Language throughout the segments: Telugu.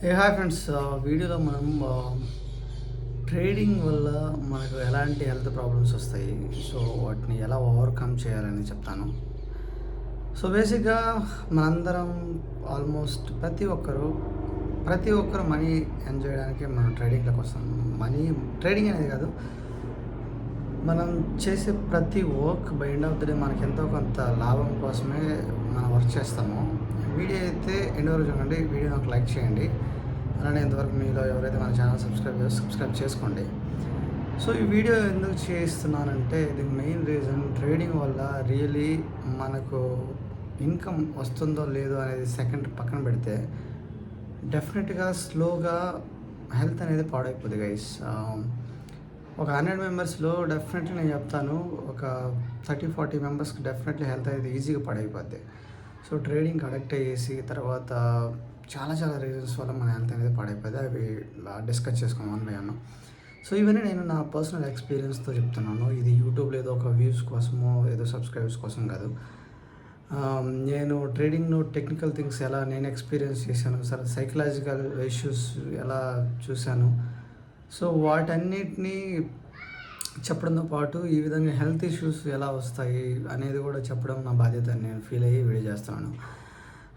హాయ్ ఫ్రెండ్స్, వీడియోలో మనం ట్రేడింగ్ వల్ల మనకు ఎలాంటి హెల్త్ ప్రాబ్లమ్స్ వస్తాయి, సో వాటిని ఎలా ఓవర్కమ్ చేయాలని చెప్తాను. సో బేసిక్గా మనందరం ఆల్మోస్ట్ ప్రతి ఒక్కరు మనీ ఎర్న్ చేయడానికి మనం ట్రేడింగ్లోకి వస్తాం. మనీ ట్రేడింగ్ అనేది కాదు, మనం చేసే ప్రతి work by end of the day మనకి ఎంతో కొంత లాభం కోసమే మనం వర్క్ చేస్తాము. వీడియో అయితే ఎండ్ వరకు చూడండి, వీడియో నాకు లైక్ చేయండి. అలానే ఇంతవరకు మీలో ఎవరైతే మన ఛానల్ సబ్స్క్రైబ్ చేసుకోండి. సో ఈ వీడియో ఎందుకు చేస్తున్నానంటే, ఇది మెయిన్ రీజన్ ట్రేడింగ్ వల్ల రియలీ మనకు ఇన్కమ్ వస్తుందో లేదో అనేది సెకండ్ పక్కన పెడితే, డెఫినెట్గా స్లోగా హెల్త్ అనేది పాడైపోతుంది గైస్. ఒక 100 మెంబర్స్లో డెఫినెట్లీ నేను చెప్తాను, ఒక 30-40 మెంబర్స్కి డెఫినెట్లీ హెల్త్ అనేది ఈజీగా పాడైపోద్ది. సో ట్రేడింగ్కి అడక్ట్ అయ్యేసి తర్వాత చాలా రీజన్స్ వల్ల మన హెల్త్ అనేది పాడైపోయింది. అవి డిస్కస్ చేసుకున్నాం వన్ బై వన్. సో ఇవన్నీ నేను నా పర్సనల్ ఎక్స్పీరియన్స్తో చెప్తున్నాను. ఇది యూట్యూబ్లో ఏదో ఒక వ్యూస్ కోసమో ఏదో సబ్స్క్రైబర్స్ కోసం కాదు. నేను ట్రేడింగ్లో టెక్నికల్ థింగ్స్ ఎలా నేను ఎక్స్పీరియన్స్ చేశాను, సైకలాజికల్ ఇష్యూస్ ఎలా చూశాను, సో వాటన్నిటినీ చెప్పడంతో పాటు ఈ విధంగా హెల్త్ ఇష్యూస్ ఎలా వస్తాయి అనేది కూడా చెప్పడం నా బాధ్యత అని నేను ఫీల్ అయ్యి వీడియో చేస్తున్నాను.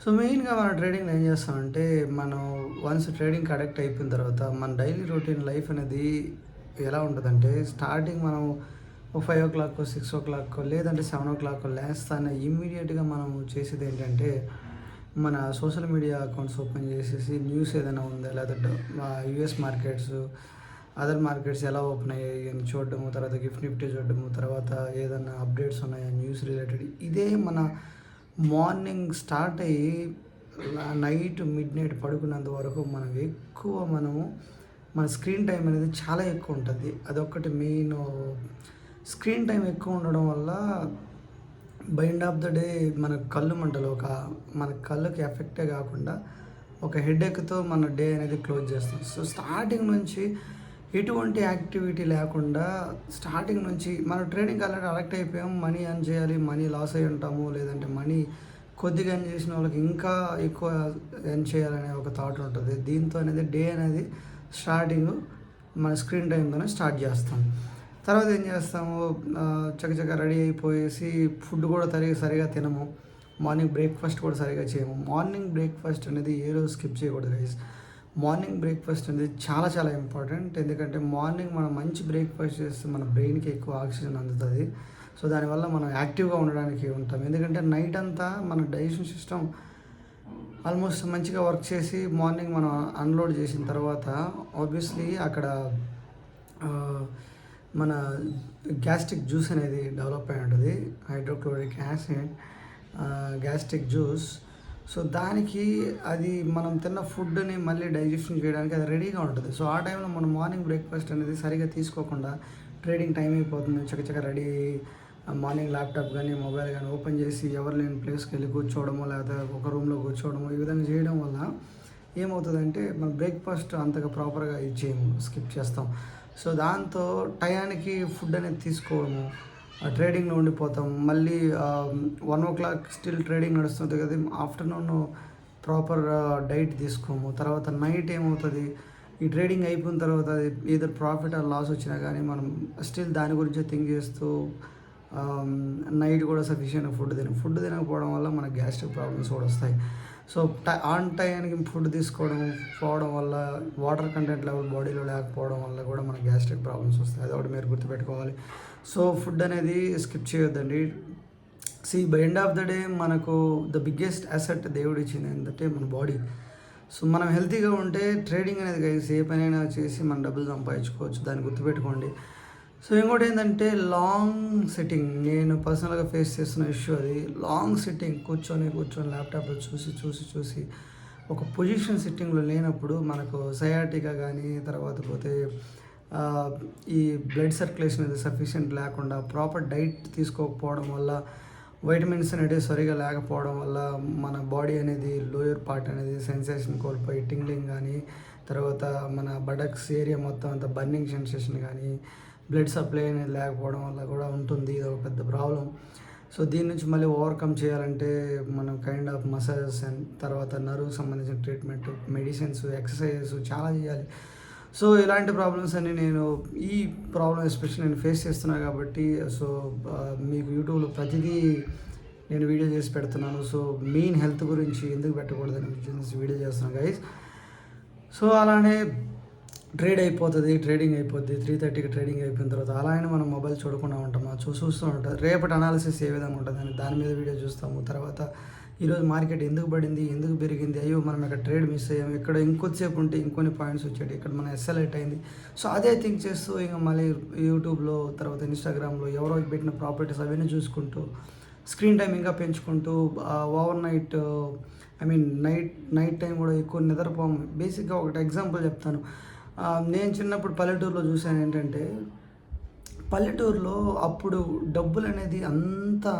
సో మెయిన్గా మన ట్రేడింగ్లో ఏం చేస్తామంటే, మనం వన్స్ ట్రేడింగ్కి అడక్ట్ అయిపోయిన తర్వాత మన డైలీ రొటీన్ లైఫ్ అనేది ఎలా ఉంటుందంటే, స్టార్టింగ్ మనం 5 o'clock 6 o'clock లేదంటే 7 o'clock లేస్తానే ఇమ్మీడియట్గా మనం చేసేది ఏంటంటే, మన సోషల్ మీడియా అకౌంట్స్ ఓపెన్ చేసేసి న్యూస్ ఏదైనా ఉందా, లేదంటే యూఎస్ మార్కెట్స్ అదర్ మార్కెట్స్ ఎలా ఓపెన్ అయ్యాయి అని చూడడము, తర్వాత గిఫ్ట్ నిఫ్టీ చూడడము, తర్వాత ఏదైనా అప్డేట్స్ ఉన్నాయా న్యూస్ రిలేటెడ్. ఇదే మన మార్నింగ్ స్టార్ట్ అయ్యి నైట్ మిడ్ పడుకున్నంత వరకు మనము మన స్క్రీన్ టైం అనేది చాలా ఎక్కువ ఉంటుంది. అదొక్కటి మెయిన్. స్క్రీన్ టైం ఎక్కువ ఉండడం వల్ల by end of the day మన కళ్ళు మంటలు మన కళ్ళకి ఎఫెక్టే కాకుండా ఒక హెడేక్తో మన డే అనేది క్లోజ్ చేస్తాం. సో స్టార్టింగ్ నుంచి ఎటువంటి యాక్టివిటీ లేకుండా స్టార్టింగ్ నుంచి మనం ట్రేడింగ్ ఆల్రెడీ అలెక్ట్ అయిపోయాం, మనీ ఎర్న్ చేయాలి, మనీ లాస్ అయి ఉంటాము, లేదంటే మనీ కొద్దిగా ఎర్న్ చేసిన వాళ్ళకి ఇంకా ఎక్కువ ఎర్న్ చేయాలనే ఒక థాట్ ఉంటుంది. దీంతో అనేది డే అనేది స్టార్టింగ్ మన స్క్రీన్ టైంతోనే స్టార్ట్ చేస్తాం. తర్వాత ఏం చేస్తాము, చక్కచక్క రెడీ అయిపోయేసి ఫుడ్ కూడా సరిగా తినము, మార్నింగ్ బ్రేక్ఫాస్ట్ కూడా సరిగా చేయము. మార్నింగ్ బ్రేక్ఫాస్ట్ అనేది ఏ రోజు స్కిప్ చేయకూడదు గైస్. మార్నింగ్ బ్రేక్ఫాస్ట్ అనేది చాలా ఇంపార్టెంట్. ఎందుకంటే మార్నింగ్ మనం మంచి బ్రేక్ఫాస్ట్ చేస్తే మన బ్రెయిన్కి ఎక్కువ ఆక్సిజన్ అందుతుంది. సో దానివల్ల మనం యాక్టివ్గా ఉండడానికి ఉంటాం. ఎందుకంటే నైట్ అంతా మన డైజెషన్ సిస్టమ్ ఆల్మోస్ట్ మంచిగా వర్క్ చేసి మార్నింగ్ మనం అన్లోడ్ చేసిన తర్వాత ఆబ్వియస్లీ అక్కడ మన గ్యాస్ట్రిక్ జ్యూస్ అనేది డెవలప్ అయి ఉంటుంది, hydrochloric acid gastric juice. So దానికి అది మనం తిన్న ఫుడ్ని మళ్ళీ డైజెషన్ చేయడానికి అది రెడీగా ఉంటుంది. సో ఆ టైంలో మనం మార్నింగ్ బ్రేక్ఫాస్ట్ అనేది సరిగా తీసుకోకుండా ట్రేడింగ్ టైం అయిపోతుంది, చక్కచక్క రెడీ మార్నింగ్ ల్యాప్టాప్ కానీ మొబైల్ కానీ ఓపెన్ చేసి ఎవరు లేని ప్లేస్కి వెళ్ళి కూర్చోవడము, లేకపోతే ఒక రూమ్లో కూర్చోవడము, ఈ విధంగా చేయడం వల్ల ఏమవుతుందంటే మన బ్రేక్ఫాస్ట్ అంతగా ప్రాపర్గా చేయము, స్కిప్ చేస్తాం. సో దాంతో టయానికి ఫుడ్ అనేది తీసుకోవడము, ట్రేడింగ్లో ఉండిపోతాం. మళ్ళీ 1 o'clock స్టిల్ ట్రేడింగ్ నడుస్తుంది కదా, ఆఫ్టర్నూన్ ప్రాపర్ డైట్ తీసుకోము. తర్వాత నైట్ ఏమవుతుంది, ఈ ట్రేడింగ్ అయిపోయిన తర్వాత ఏదో ప్రాఫిట్ ఆర్ లాస్ వచ్చినా కానీ మనం స్టిల్ దాని గురించే థింక్ చేస్తూ నైట్ కూడా సఫిషియెంట్ ఫుడ్ తినకపోవడం వల్ల మనకు గ్యాస్ట్రిక్ ప్రాబ్లమ్స్ కూడా వస్తాయి. సో ఆన్ టైంకి ఫుడ్ పోవడం వల్ల వాటర్ కంటెంట్ లెవెల్ బాడీలో లేకపోవడం వల్ల కూడా మనకు గ్యాస్ట్రిక్ ప్రాబ్లమ్స్ వస్తాయి. అది ఒకటి మీరు గుర్తుపెట్టుకోవాలి. సో ఫుడ్ అనేది స్కిప్ చేయొద్దండి. By end of the day మనకు ద బిగ్గెస్ట్ అసెట్ దేవుడు ఇచ్చింది ఏంటంటే మన బాడీ. సో మనం హెల్తీగా ఉంటే ట్రేడింగ్ అనేది గైస్ ఏ పనైనా చేసి మనం డబ్బులు సంపాదించుకోవచ్చు, దాన్ని గుర్తుపెట్టుకోండి. సో ఇంకోటి ఏంటంటే లాంగ్ సిట్టింగ్. నేను పర్సనల్గా ఫేస్ చేస్తున్న ఇష్యూ అది. లాంగ్ సిట్టింగ్, కూర్చొని ల్యాప్టాప్లో చూసి ఒక పొజిషన్ సిట్టింగ్లో లేనప్పుడు మనకు సయాటికా కానీ, తర్వాత పోతే ఈ బ్లడ్ సర్క్యులేషన్ అనేది సఫిషియెంట్ లేకుండా, ప్రాపర్ డైట్ తీసుకోకపోవడం వల్ల, వైటమిన్స్ అనేవి సరిగా లేకపోవడం వల్ల మన బాడీ అనేది లోయర్ పార్ట్ అనేది సెన్సేషన్ కోల్పోయి టింగ్లింగ్ కానీ, తర్వాత మన బటక్స్ ఏరియా మొత్తం అంత బర్నింగ్ సెన్సేషన్ కానీ, బ్లడ్ సప్లై అనేది లేకపోవడం వల్ల కూడా ఉంటుంది. ఇది ఒక పెద్ద ప్రాబ్లం. సో దీని నుంచి మళ్ళీ ఓవర్కమ్ చేయాలంటే మనం కైండ్ ఆఫ్ మసాజెస్ అండ్ తర్వాత నర్వ్కి సంబంధించిన ట్రీట్మెంట్, మెడిటేషన్ మెడిసిన్స్, ఎక్సర్సైజెస్ చాలా చేయాలి. సో ఇలాంటి ప్రాబ్లమ్స్ అన్నీ ఈ ప్రాబ్లమ్ ఎస్పెషల్లీ నేను ఫేస్ చేస్తున్నాను కాబట్టి సో మీకు యూట్యూబ్లో ప్రతిదీ నేను వీడియో చేసి పెడుతున్నాను. సో మెయిన్ హెల్త్ గురించి ఎందుకు పెట్టకూడదని వీడియో చేస్తున్నాను గైస్. సో అలానే ట్రేడింగ్ అయిపోద్ది 3:30కి ట్రేడింగ్ అయిపోయిన తర్వాత అలా అయినా మనం మొబైల్ చూడకుండా ఉంటాము, చూస్తూ ఉంటాం. రేపటి అనాలిసిస్ ఏ విధంగా ఉంటుందని దాని మీద వీడియో చూస్తాము. తర్వాత ఈరోజు మార్కెట్ ఎందుకు పడింది, ఎందుకు పెరిగింది, అయ్యో మనం ఇక్కడ ట్రేడ్ మిస్ అయ్యాము, ఇక్కడ ఇంకొద్దిసేపు ఉంటే ఇంకొన్ని పాయింట్స్ వచ్చాయి, ఇక్కడ మన ఎస్ఎల్ఐట్ అయింది. సో అదే థింక్ చేస్తూ ఇంకా మళ్ళీ యూట్యూబ్లో తర్వాత ఇన్స్టాగ్రామ్లో ఎవరో పెట్టిన ప్రాపర్టీస్ అవన్నీ చూసుకుంటూ స్క్రీన్ టైం ఇంకా పెంచుకుంటూ ఓవర్ నైట్ నైట్ టైం కూడా ఎక్కువ నిద్రపోము. బేసిక్గా ఒకటి ఎగ్జాంపుల్ చెప్తాను. నేను చిన్నప్పుడు పల్లెటూరులో చూశాను ఏంటంటే, పల్లెటూరులో అప్పుడు డబ్బులు అనేది అంతా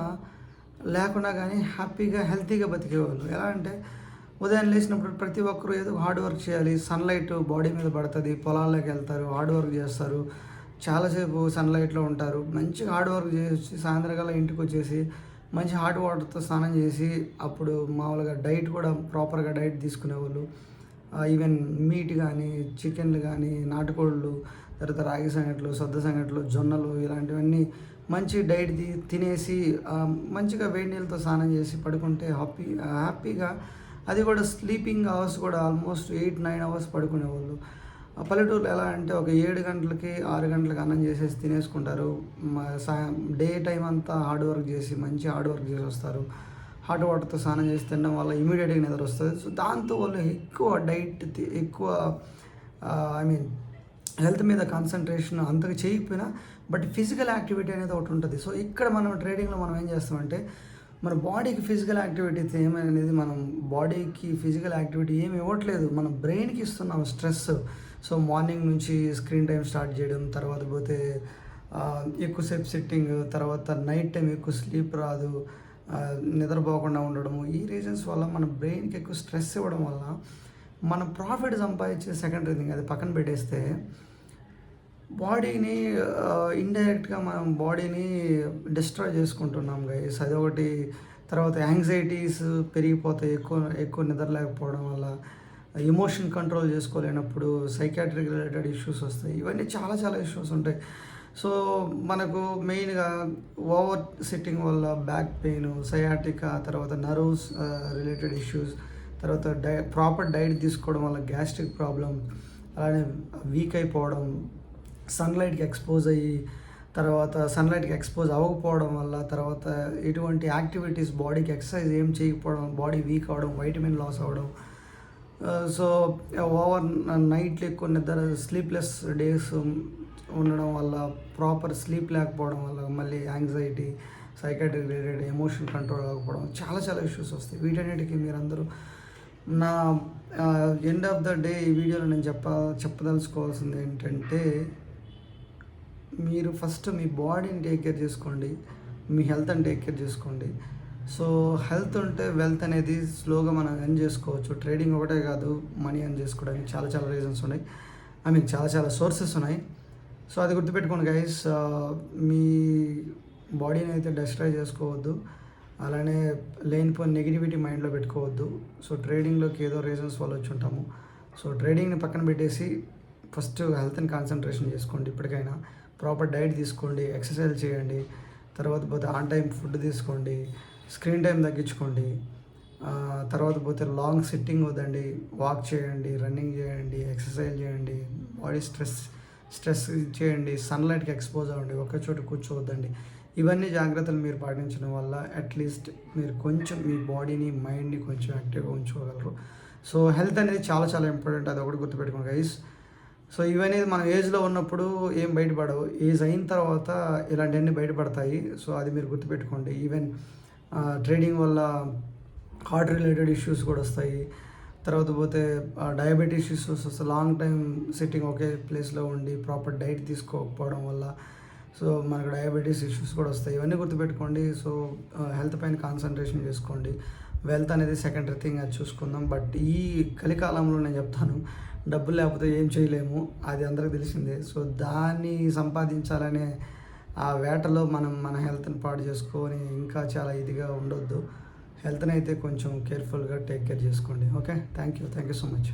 లేకుండా కానీ హ్యాపీగా హెల్తీగా బతికేవాళ్ళు. ఎలా అంటే ఉదయం లేచినప్పుడు ప్రతి ఒక్కరు ఏదో హార్డ్ వర్క్ చేయాలి, సన్లైట్ బాడీ మీద పడుతుంది, పొలాల్లోకి వెళ్తారు, హార్డ్ వర్క్ చేస్తారు, చాలాసేపు సన్లైట్లో ఉంటారు, మంచిగా హార్డ్ వర్క్ చేసి సాయంత్రకాల ఇంటికి వచ్చేసి మంచి హాట్ వాటర్తో స్నానం చేసి అప్పుడు మామూలుగా డైట్ కూడా ప్రాపర్గా డైట్ తీసుకునేవాళ్ళు. ఈవెన్ మీట్ కానీ చికెన్లు కానీ నాటుకోళ్ళు, తర్వాత రాగి సంగట్లు, సద్ద సంగట్లు, జొన్నలు ఇలాంటివన్నీ మంచి డైట్ తినేసి మంచిగా వేడి నీళ్ళతో స్నానం చేసి పడుకుంటే హ్యాపీగా అది కూడా స్లీపింగ్ అవర్స్ కూడా ఆల్మోస్ట్ 8-9 అవర్స్ పడుకునేవాళ్ళు. పల్లెటూరులో ఎలా అంటే ఒక 7 గంటలకి 6 గంటలకి అన్నం చేసేసి తినేసుకుంటారు. డే టైం అంతా హార్డ్ వర్క్ చేసి మంచి హార్డ్ వర్క్ చేసి వస్తారు. హాట్ వాటర్తో స్నానం చేసి తినడం వల్ల ఇమీడియట్గా నిద్ర వస్తుంది. సో దాంతో వాళ్ళు ఎక్కువ హెల్త్ మీద కాన్సన్ట్రేషన్ అంతగా చేయకపోయినా బట్ ఫిజికల్ యాక్టివిటీ అనేది ఒకటి ఉంటుంది. సో ఇక్కడ మనం ట్రేడింగ్లో మనం ఏం చేస్తామంటే మన బాడీకి ఫిజికల్ యాక్టివిటీ ఏమనేది మనం బాడీకి ఫిజికల్ యాక్టివిటీ ఏమి ఇవ్వట్లేదు, మన బ్రెయిన్కి ఇస్తున్నాం స్ట్రెస్. సో మార్నింగ్ నుంచి స్క్రీన్ టైం స్టార్ట్ చేయడం, తర్వాత పోతే ఎక్కువసేపు సిట్టింగ్, తర్వాత నైట్ టైం ఎక్కువ స్లీప్ రాదు, నిద్రపోకుండా ఉండడము. ఈ రీజన్స్ వల్ల మన బ్రెయిన్కి ఎక్కువ స్ట్రెస్ ఇవ్వడం వల్ల మన ప్రాఫిట్ సంపాదించే సెకండరీ థింగ్ అది పక్కన పెట్టేస్తే బాడీని ఇండైరెక్ట్గా మనం బాడీని డిస్ట్రాయ్ చేసుకుంటున్నాం గైస్. అదొకటి. తర్వాత యాంగ్జైటీస్ పెరిగిపోతాయి ఎక్కువ నిద్ర లేకపోవడం వల్ల, ఎమోషన్ కంట్రోల్ చేసుకోలేనప్పుడు సైకాట్రిక్ రిలేటెడ్ ఇష్యూస్ వస్తాయి. ఇవన్నీ చాలా చాలా ఇష్యూస్ ఉంటాయి. సో మనకు మెయిన్గా ఓవర్ సిట్టింగ్ వల్ల బ్యాక్ పెయిన్, సయాటికా, తర్వాత నర్వ్స్ రిలేటెడ్ ఇష్యూస్, తర్వాత ప్రాపర్ డైట్ తీసుకోవడం వల్ల గ్యాస్ట్రిక్ ప్రాబ్లం, అలానే వీక్ అయిపోవడం, సన్లైట్కి ఎక్స్పోజ్ అయ్యి తర్వాత సన్లైట్కి ఎక్స్పోజ్ అవ్వకపోవడం వల్ల, తర్వాత ఎటువంటి యాక్టివిటీస్ బాడీకి ఎక్సర్సైజ్ ఏం చేయకపోవడం, బాడీ వీక్ అవ్వడం, వైటమిన్ లాస్ అవ్వడం. సో ఓవర్ నైట్లు ఎక్కువ నిద్ర, స్లీప్లెస్ డేస్ ఉండడం వల్ల, ప్రాపర్ స్లీప్ లేకపోవడం వల్ల మళ్ళీ anxiety, psychiatric related emotion control అవ్వకపోవడం, చాలా చాలా ఇష్యూస్ వస్తాయి. వీటన్నిటికీ మీరందరూ నా ఎండ్ ఆఫ్ ద డే ఈ వీడియోలో నేను చెప్పదలుచుకోవాల్సింది ఏంటంటే, మీరు ఫస్ట్ మీ బాడీని టేక్ కేర్ చేసుకోండి, మీ హెల్త్ని టేక్ కేర్ చేసుకోండి. సో హెల్త్ ఉంటే వెల్త్ అనేది స్లోగా మనం ఎర్న్ చేసుకోవచ్చు. ట్రేడింగ్ ఒకటే కాదు, మనీ ఎర్న్ చేసుకోవడానికి చాలా చాలా రీజన్స్ ఉన్నాయి, చాలా చాలా సోర్సెస్ ఉన్నాయి. సో అది గుర్తుపెట్టుకోండి గైస్. మీ బాడీని అయితే డిస్ట్రాయ్ చేసుకోవద్దు, అలానే లేనిపోయిన నెగిటివిటీ మైండ్లో పెట్టుకోవద్దు. సో ట్రేడింగ్లోకి ఏదో రీజన్స్ వల్ల వచ్చి ఉంటాము. సో ట్రేడింగ్ని పక్కన పెట్టేసి ఫస్ట్ హెల్త్ని కాన్సన్ట్రేషన్ చేసుకోండి. ఇప్పటికైనా ప్రాపర్ డైట్ తీసుకోండి, ఎక్సర్సైజ్ చేయండి, తర్వాత పోతే ఆన్ టైం ఫుడ్ తీసుకోండి, స్క్రీన్ టైం తగ్గించుకోండి, తర్వాత పోతే లాంగ్ సిట్టింగ్ వద్దండి, వాక్ చేయండి, రన్నింగ్ చేయండి, ఎక్సర్సైజ్ చేయండి, బాడీ స్ట్రెస్ చేయండి, సన్లైట్కి ఎక్స్పోజ్ అవ్వండి, ఒకే చోట కూర్చోవద్దండి. ఇవన్నీ జాగ్రత్తలు మీరు పాటించడం వల్ల అట్లీస్ట్ మీరు కొంచెం మీ బాడీని మైండ్ని కొంచెం యాక్టివ్గా ఉంచుకోగలరు. సో హెల్త్ అనేది చాలా చాలా ఇంపార్టెంట్, అది ఒకటి గుర్తుపెట్టుకోండి గైస్. సో ఇవన్నీ మనం ఏజ్లో ఉన్నప్పుడు ఏం బయటపడవు, ఏజ్ అయిన తర్వాత ఇలాంటివన్నీ బయటపడతాయి. సో అది మీరు గుర్తుపెట్టుకోండి. ఈవెన్ ట్రేడింగ్ వల్ల హార్ట్ రిలేటెడ్ ఇష్యూస్ కూడా వస్తాయి. తర్వాత పోతే డయాబెటీస్ ఇష్యూస్ వస్తాయి, లాంగ్ టైం సిట్టింగ్ ఒకే ప్లేస్లో ఉండి ప్రాపర్ డైట్ తీసుకోకపోవడం వల్ల. సో మనకు డయాబెటీస్ ఇష్యూస్ కూడా వస్తాయి. ఇవన్నీ గుర్తుపెట్టుకోండి. సో హెల్త్ పైన కాన్సన్ట్రేషన్ చేసుకోండి. వెల్త్ అనేది సెకండరీ థింగ్, అది చూసుకుందాం. బట్ ఈ కలికాలంలో నేను చెప్తాను, డబ్బులు లేకపోతే ఏం చేయలేము, అది అందరికీ తెలిసిందే. సో దాన్ని సంపాదించాలనే ఆ వేటలో మనం మన హెల్త్ని పాడు చేసుకొని ఇంకా చాలా ఇదిగా ఉండొద్దు. హెల్త్ని అయితే కొంచెం కేర్ఫుల్గా టేక్ కేర్ చేసుకోండి. Okay, thank you so much.